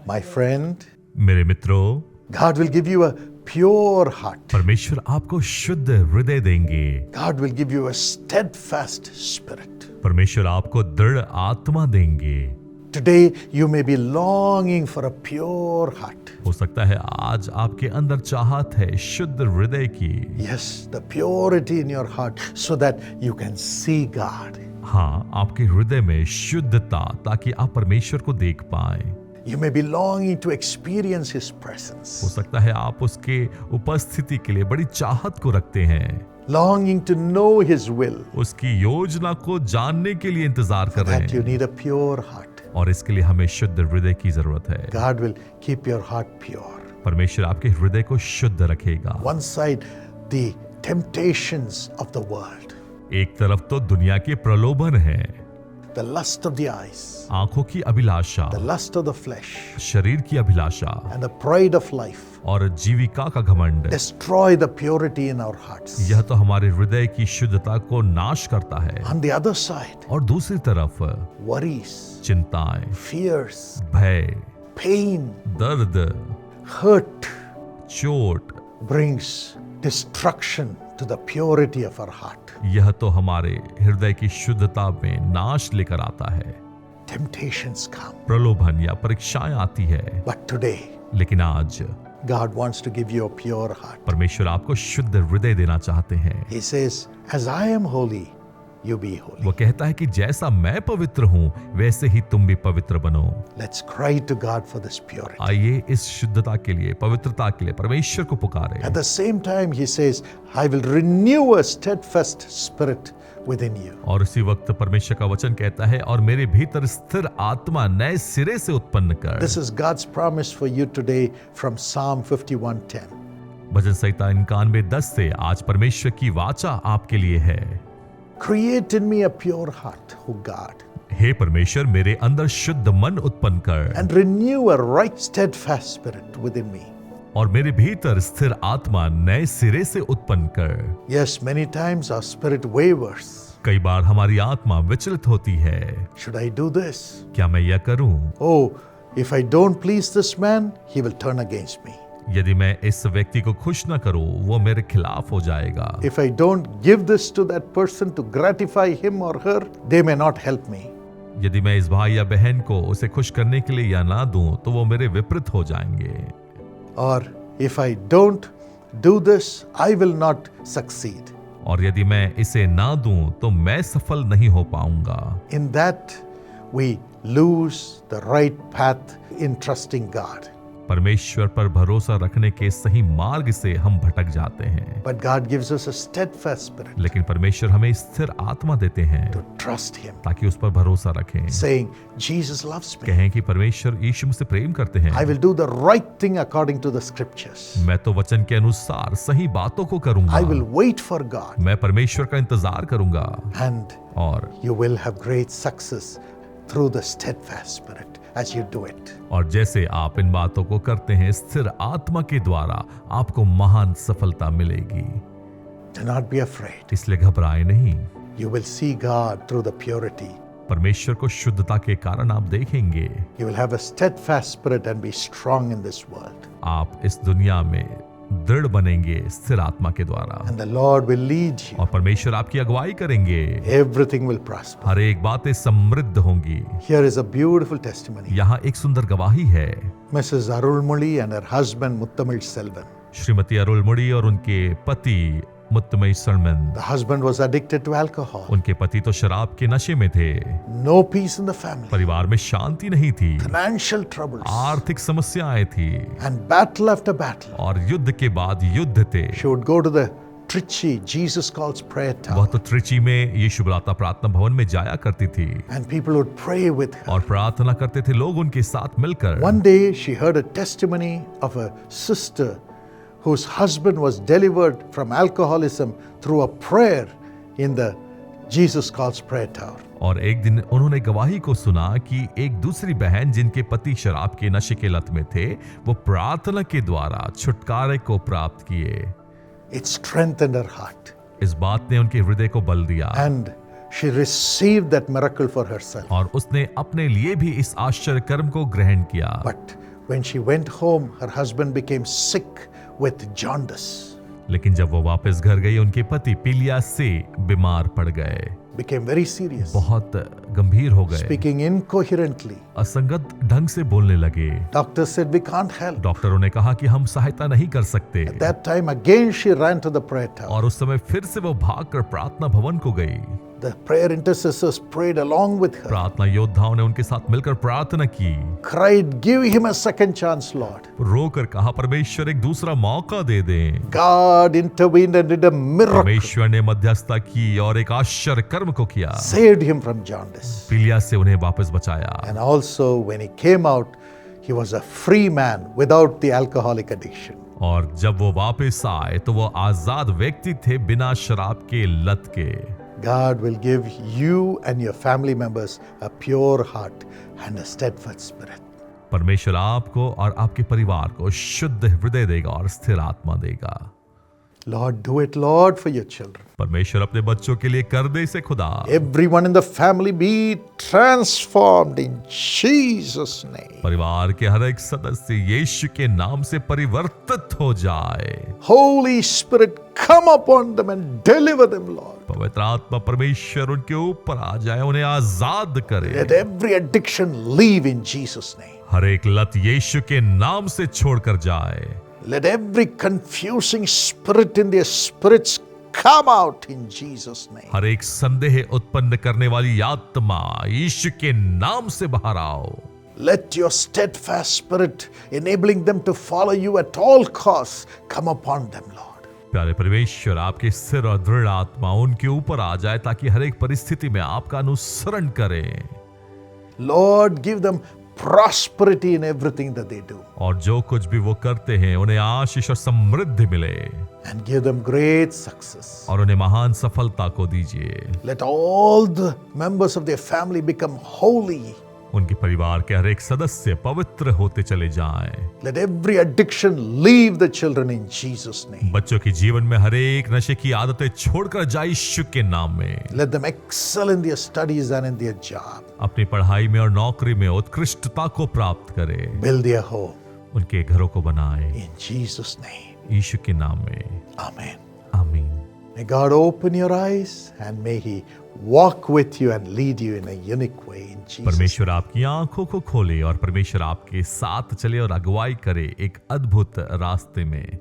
My friend, मेरे मित्रों, God will give you a pure heart. परमेश्वर आपको शुद्ध हृदय देंगे। God will give you a steadfast spirit. परमेश्वर आपको दृढ़ आत्मा देंगे। Today you may be longing for a pure heart. हो सकता है आज आपके अंदर चाहत है शुद्ध हृदय की। Yes, the purity in your heart so that you can see God. हाँ, आपके हृदय में शुद्धता, ताकि आप परमेश्वर को देख पाएं। You may be longing to experience His presence. हो सकता है आप उसके उपस्थिति के लिए बड़ी चाहत को रखते हैं, Longing to know His will. उसकी योजना को जानने के लिए इंतजार कर रहे That you हैं, need a pure heart. और इसके लिए हमें शुद्ध हृदय की जरूरत है। God will keep your heart pure. परमेश्वर आपके हृदय को शुद्ध रखेगा। One side, the temptations of the world, एक तरफ तो दुनिया के प्रलोभन है, the lust of the eyes, आंखों की अभिलाषा, the lust of the flesh, शरीर की अभिलाषा and the pride of life और जीविका का घमंड, destroy the purity in our hearts. यह तो हमारे हृदय की शुद्धता को नाश करता है। On the other side, और दूसरी तरफ worries, चिंताएं, fears, भय, pain, दर्द, hurt चोट, brings destruction to the purity of our heart. यह तो हमारे हृदय की शुद्धता में नाश लेकर आता है। Temptations come. प्रलोभन या परीक्षाएं आती है, But today, लेकिन आज God wants to give you a pure heart. परमेश्वर आपको शुद्ध हृदय देना चाहते हैं। He says, as I am holy, you be holy. वो कहता है कि जैसा मैं पवित्र हूँ वैसे ही तुम भी पवित्र बनो। Let's cry to God for this purity. आइए इस शुद्धता के लिए, पवित्रता के लिए परमेश्वर को पुकारें। At the same time, He says, I will renew a steadfast spirit within you. और उसी वक्त परमेश्वर का वचन कहता है, और मेरे भीतर स्थिर आत्मा नए सिरे से उत्पन्न कर। This is God's promise for you today from Psalm 51:10. भजन संहिता 91:10 से आज परमेश्वर की वाचा आपके लिए है। Create in me a pure heart, O God, हे परमेश्वर, मेरे अंदर शुद्ध मन उत्पन्न कर and renew a right steadfast spirit within me. और मेरे भीतर स्थिर आत्मा नए सिरे से उत्पन्न कर। Yes, many times our spirit wavers. कई बार हमारी आत्मा विचलित होती है। Should I do this? क्या मैं यह करूं? Oh, if I don't please this man, he will turn against me. यदि मैं इस व्यक्ति को खुश न करूं, वो मेरे खिलाफ हो जाएगा। If I don't give this to that person to gratify him or her, they may not help me. यदि मैं इस भाई या बहन को उसे खुश करने के लिए या ना दूं, तो वो मेरे विपरीत हो जाएंगे। Or if I don't do this, I will not succeed. और यदि मैं इसे ना दूं, तो मैं सफल नहीं हो पाऊंगा। In that, we lose the right path in trusting God. परमेश्वर पर भरोसा रखने के सही मार्ग से हम भटक जाते हैं। But God gives us a steadfast spirit लेकिन परमेश्वर हमें स्थिर आत्मा देते हैं to trust Him, ताकि उस पर भरोसा रखें। saying, Jesus loves me. कहें कि परमेश्वर यीशु मुझसे प्रेम करते हैं। I will do the right thing according to the scriptures. मैं तो वचन के अनुसार सही बातों को करूंगा। I will wait for God, मैं परमेश्वर का इंतजार करूंगा, and और you will have great success through the steadfast spirit as you do it. और जैसे आप इन बातों को करते हैं, स्थिर आत्मा के द्वारा आपको महान सफलता मिलेगी। Do not be afraid. इसलिए घबराए नहीं। You will see God through the purity. परमेश्वर को शुद्धता के कारण आप देखेंगे। You will have a steadfast spirit and be strong in this world. आप इस दुनिया में दृढ़ बनेंगे स्थिर आत्मा के द्वारा, And the Lord will lead you. और परमेश्वर आपकी अगुवाई करेंगे। Everything will prosper. हर एक बातें समृद्ध होंगी। Here is a beautiful testimony. यहाँ एक सुंदर गवाही है। Mrs. Arulmoli and her husband Muttamil Selvan. Shrimati अरुलमुड़ी और उनके पति मुत्तमई Salomon. The husband was addicted to alcohol. उनके पति तो शराब के नशे में थे। No peace in the family. परिवार में शांति नहीं थी। Financial troubles. आर्थिक समस्याएं थी, And battle after battle. और युद्ध के बाद युद्ध थे। She would go to the Trichy Jesus Calls prayer वह tower. तो त्रिची में यीशु बुलाता प्रार्थना भवन में जाया करती थी, And people would pray with her. और प्रार्थना करते थे लोग उनके साथ मिलकर। One day she heard a testimony of a sister whose husband was delivered from alcoholism through a prayer in the Jesus Calls prayer tower. और एक दिन उन्होंने गवाही को सुना कि एक दूसरी बहन जिनके पति शराब के नशे के लत में थे, वो प्रार्थना के द्वारा छुटकारे को प्राप्त किए। It strengthened her heart. इस बात ने उनके हृदय को बल दिया, And she received that miracle for herself. और उसने अपने लिए भी इस आश्चर्य कर्म को ग्रहण किया। But When she went home, her husband became sick with jaundice, लेकिन जब वो वापस घर गई उनके पति पीलिया से बीमार पड़ गए, became very serious, बहुत गंभीर हो गए, speaking incoherently. असंगत ढंग से बोलने लगे। Doctor said, we can't help. डॉक्टरों ने कहा कि हम सहायता नहीं कर सकते। At that time, again she ran to the prayer tower. और उस समय फिर से वो भागकर प्रार्थना भवन को गई। The prayer intercessors prayed along with her, प्रार्थना योद्धाओं ने उनके साथ मिलकर प्रार्थना की, cried, give him a second chance, Lord. रोकर कहा परमेश्वर एक दूसरा मौका दे दें। God intervened and did a miracle, परमेश्वर ने मध्यस्थता की और एक आश्चर्य कर्म को किया, saved him from jaundice. पीलिया से उन्हें वापस बचाया। And also, when he came out, he was a free man without the alcoholic addiction. और जब वो वापस आए तो वो आजाद व्यक्ति थे बिना शराब के लत के। God will give you and your family members a pure heart and a steadfast spirit. परमेश्वर आपको और आपके परिवार को शुद्ध हृदय देगा और स्थिर आत्मा देगा। Lord, do it, Lord, for your children. परमेश्वर अपने बच्चों के लिए कर दे इसे खुदा। Everyone in the family be transformed in Jesus' name. परिवार के हर एक सदस्य यीशु के नाम से परिवर्तित हो जाए। Holy Spirit, come upon them and deliver them, Lord. पवित्र आत्मा परमेश्वर उनके ऊपर आ जाए, उन्हें आजाद करे। Let every addiction leave in Jesus' name. हर एक लत यीशु के नाम से छोड़कर जाए। Let every confusing spirit in their spirits come out in Jesus' name. हर एक संदेह उत्पन्न करने वाली आत्मा यीशु के नाम से बाहर आओ। Let your steadfast spirit, enabling them to follow you at all costs, come upon them, Lord. प्यारे परमेश्वर, आपके स्थिर और दृढ़ आत्मा उनके ऊपर आ जाए ताकि हर एक परिस्थिति में आपका अनुसरण करें। Lord, give them prosperity in everything that they do, और जो कुछ भी वो करते हैं उन्हें आशीष और समृद्धि मिले and give them great success. और उन्हें महान सफलता को दीजिए। Let all the members of their family become holy. उनके परिवार के हर एक सदस्य पवित्र होते चले जाएं। Let every addiction leave the children in Jesus' name. बच्चों के जीवन में हर एक नशे की आदतें छोड़कर जाए यीशु के नाम में। Let them excel in their studies and in their job. अपनी पढ़ाई में और नौकरी में उत्कृष्टता को प्राप्त करें। Build their home उनके घरों को बनाएं in Jesus' name. यीशु के नाम में। Amen. आमीन। May God open your eyes and may He walk with you and lead you in a unique way in Jesus' name. परमेश्वर आपकी आंखों को खोले और परमेश्वर आपके साथ चले और अगुवाई करे एक अद्भुत रास्ते में।